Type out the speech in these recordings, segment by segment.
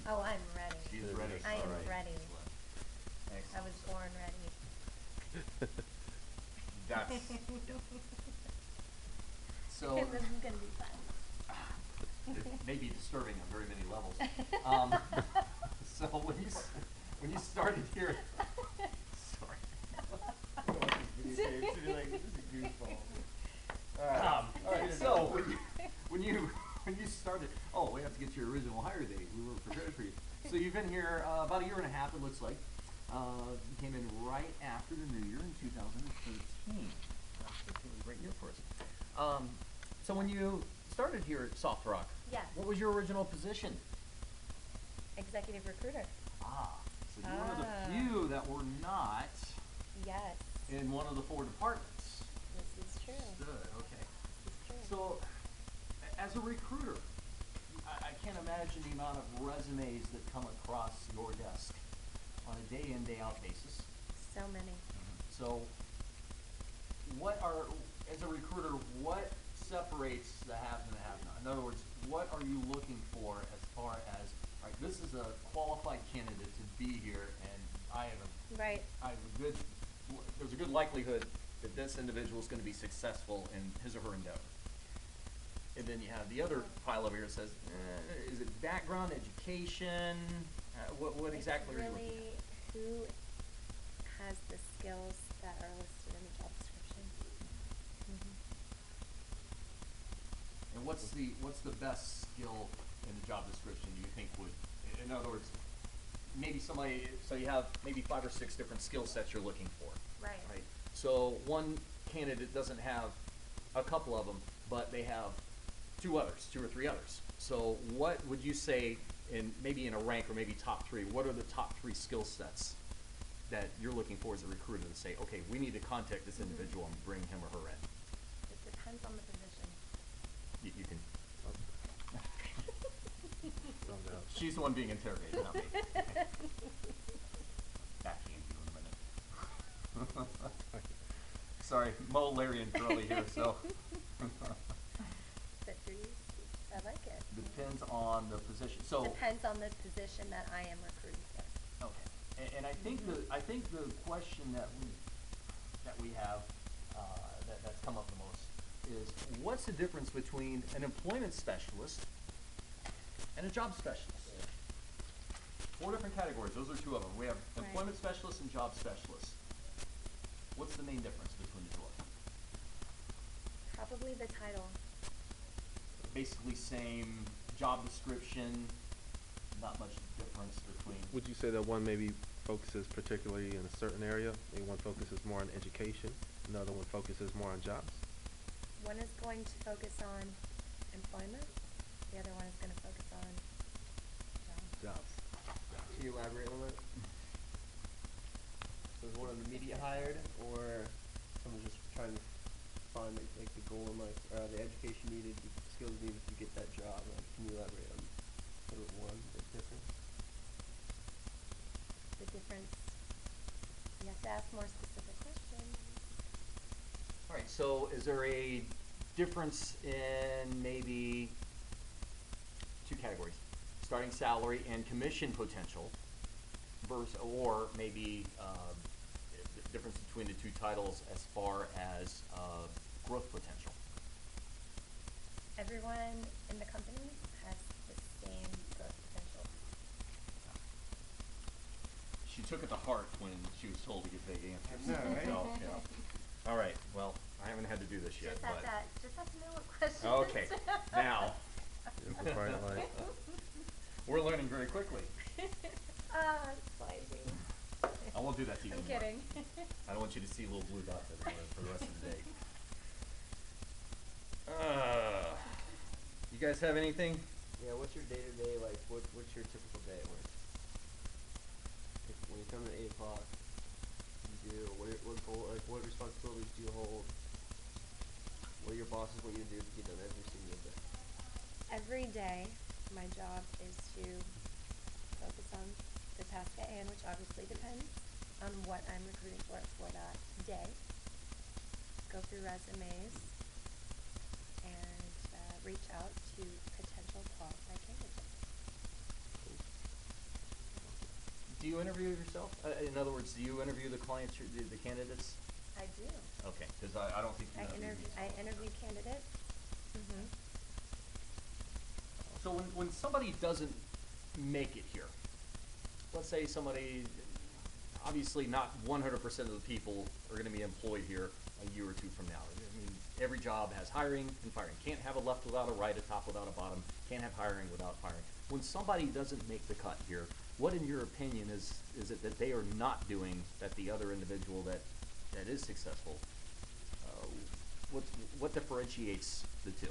Oh, I'm ready. She's ready. I am All right. ready. I Excellent. was born ready. That's so. This is gonna be fun. It may be disturbing on very many levels. So when you started here, sorry. I watch this video games and you're like, this is goofball. All right. So when you started, oh, we have to get your original hire date. We were prepared for you. So you've been here about a year and a half. It looks like you came in right after the new year in 2013. That's a great year for us. So when you started here at Soft Rock, Yes. what was your original position? Executive recruiter. So you're one of the few that were not Yes. in one of the 4 departments. This is true. Good, okay. This is true. So, as a recruiter, I can't imagine the amount of resumes that come across your desk on a day in, day out basis. So many. So, as a recruiter, what separates the haves and the have-not? In other words, what are you looking for as far as, all right, this is a qualified candidate to be here, and there's a good likelihood that this individual is going to be successful in his or her endeavor. And then you have the other pile over here that says, is it background, education? What exactly are you looking Really, at? who has the skills that are listed in the job description? And what's the best skill in the job description you think would, in other words, maybe somebody, so you have maybe 5 or 6 different skill sets you're looking for. Right. Right. So one candidate doesn't have a couple of them, but they have 2 or 3 others. So what would you say, maybe in a rank or maybe top 3, what are the top 3 skill sets that you're looking for as a recruiter to say, okay, we need to contact this individual and bring him or her in? It depends on the position. You can. She's the one being interrogated, not me. Backhand you in a minute. Sorry, Mo, Larry, and Curly here, so. I like it. Depends on the position. So Depends on the position that I am recruiting for. okay, and I think the question that we have that's come up the most is, what's the difference between an employment specialist and a job specialist? 4 different categories. Those are 2 of them. We have employment specialists and job specialists. What's the main difference between the 2 of them? Probably the title. Basically same job description, not much difference between. Would you say that one maybe focuses particularly in a certain area? Maybe one focuses more on education, another one focuses more on jobs? One is going to focus on employment. The other one is going to focus on jobs. Jobs. Can you elaborate on that? So is one an immediate hired, or someone just trying to find like the goal in life, the education needed, the skills needed to get that job? Like, can you elaborate on sort of one, the difference? The difference. You have to ask more specific questions. All right, so is there a difference in maybe 2 categories, starting salary and commission potential, or maybe the difference between the 2 titles as far as growth potential? Everyone in the company has the same growth potential. She took it to heart when she was told to give vague answers. I know, right? So, yeah. All right, well, I haven't had to do this yet. Just have to know what questions. Okay, now. It's a bright light. We're learning very quickly. Slightly. I won't do that to you I'm anymore. kidding. I don't want you to see little blue dots everywhere for the rest of the day. You guys have anything? Yeah, what's your day-to-day, like, what's your typical day at work? When you come in at 8 o'clock, you do, what responsibilities do you hold? What do your bosses want you to do to get done every single day? Every day, my job is to focus on the task at hand, which obviously depends on what I'm recruiting for that day. Go through resumes and reach out to potential qualified candidates. Do you interview yourself? In other words, do you interview the clients, the candidates? I do. Okay, because I don't think you I interview candidates. Mm-hmm. So when somebody doesn't make it here, let's say somebody, obviously not 100% of the people are going to be employed here a year or two from now. I mean, every job has hiring and firing. Can't have a left without a right, a top without a bottom. Can't have hiring without firing. When somebody doesn't make the cut here, what in your opinion is it that they are not doing that the other individual that is successful, what differentiates the two?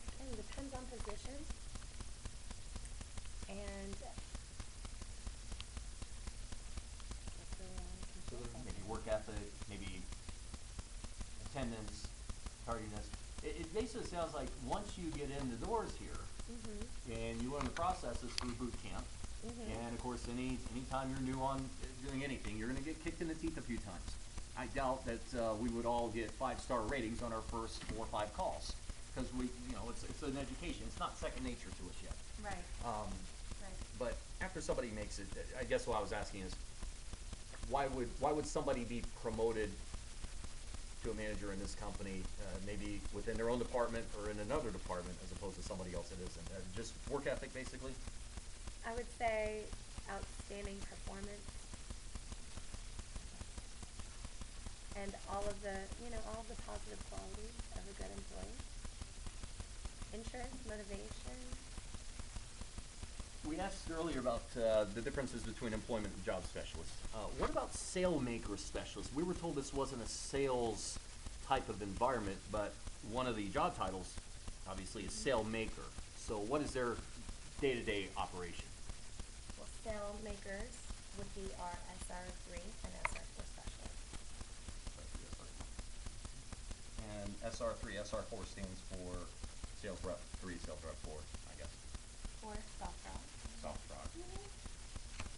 Again, depends on position. And Maybe work ethic, maybe attendance, tardiness. It basically sounds like once you get in the doors here, mm-hmm. and you learn the processes through boot camp, Mm-hmm. and of course anytime you're new on doing anything, you're going to get kicked in the teeth a few times. I doubt that we would all get 5-star ratings on our first 4 or 5 calls, because it's an education. It's not second nature to us yet. Right. Right. But after somebody makes it, I guess what I was asking is, why would somebody be promoted to a manager in this company, maybe within their own department or in another department, as opposed to somebody else that isn't? Just work ethic, basically? I would say outstanding performance. And all of the positive qualities of a good employee. Insurance, motivation. We asked earlier about the differences between employment and job specialists. What about sale maker specialists? We were told this wasn't a sales type of environment, but one of the job titles, obviously, is sale maker. So what is their day-to-day operation? Well, sale makers would be our SR3 and SR4 specialists. And SR3, SR4 stands for sales rep 3, sales rep 4, I guess. Or soft rock. Soft rock. Mm-hmm.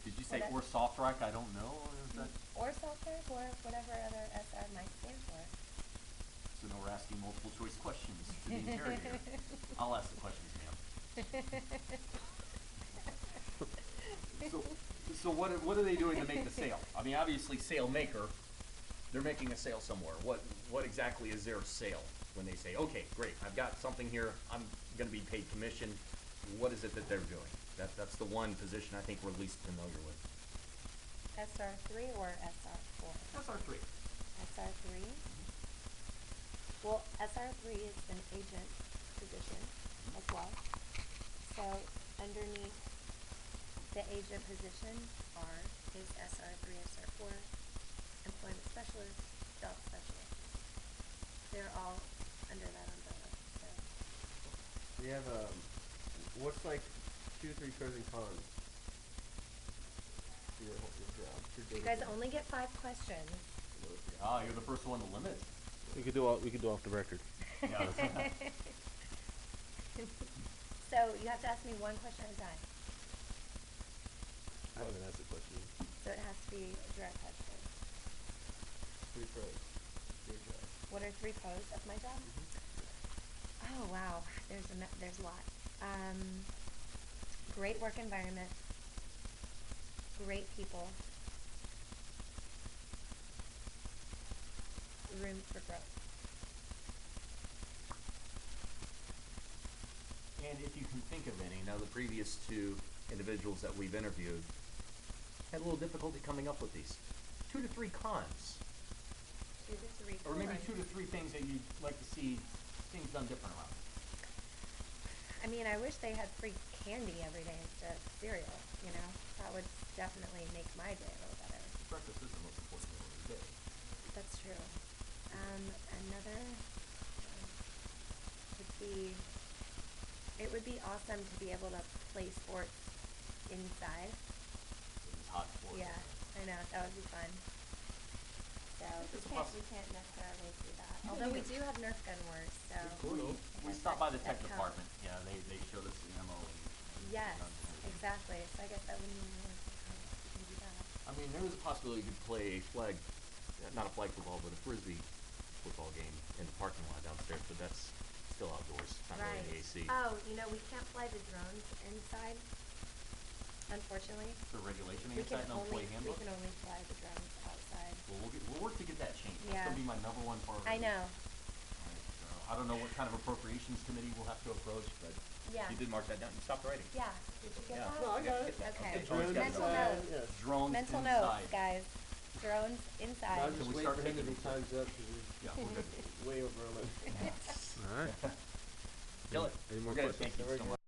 Did you say Or that- or soft rock? I don't know. Or is that? Or soft rock, or whatever other SR might stand for. So now we're asking multiple choice questions to the interrogator. I'll ask the questions, ma'am. So what are they doing to make the sale? I mean, obviously, sale maker. They're making a sale somewhere. What exactly is their sale when they say, okay, great, I've got something here. I'm going to be paid commission. What is it that they're doing? That's the one position I think we're least familiar with. SR3 or SR4? SR3. SR3. Well, SR3 is an agent position as well. So underneath the agent position is SR3, SR4, employment specialist, job specialist. They're all under that umbrella. So We have what's like 2 or 3 pros and cons to your job? you guys only get 5 questions. You're the first one to limit. We could do off the record. Yeah, So you have to ask me one question at a time. I haven't asked a question. So it has to be a direct question. 3 pros. Your job. What are 3 pros of my job? Oh wow, there's a lot. Great work environment, great people, room for growth. And if you can think of any, now the previous 2 individuals that we've interviewed had a little difficulty coming up with these. 2 to 3 cons. 2 to 3 Or maybe cons. 2 to 3 things that you'd like to see things done different around. I mean, I wish they had free candy every day instead of cereal, That would definitely make my day a little better. Breakfast is the most important meal of the day. That's true. Another it would be awesome to be able to play sports inside. It's hot for Yeah, I know, that would be fun. So It's we can't necessarily do that. You Although we can- do have Nerf gun wars, so. We Yes, stopped by the that tech counts. department. Yeah, they showed us the ammo. And Yes, guns and everything. exactly. So I guess that wouldn't even work. We can do that. I mean, there was a possibility you could play not a flag football, but a frisbee football game in the parking lot downstairs, but that's still outdoors. It's not really AC. Oh, we can't fly the drones inside. Unfortunately, Is there regulation we against can that in the only, employee we handbook? can only fly the drones outside. Well, we'll work to get that changed. That's Yeah. gonna be my number one priority. I know. Right, so, I don't know what kind of appropriations committee we'll have to approach, but Yeah. You did mark that down, you stopped writing. Yeah, did you get Yeah. that? No, I got it. Okay. Okay, drones Mental inside. notes. Yes. drones Mental inside. notes, guys. Drones inside. I'm Can just we waiting start for him to taking be them? time's up, cause Yeah, we're good. he's way over on my. All right. Kill it. Any more We're good. questions? Thank you so much.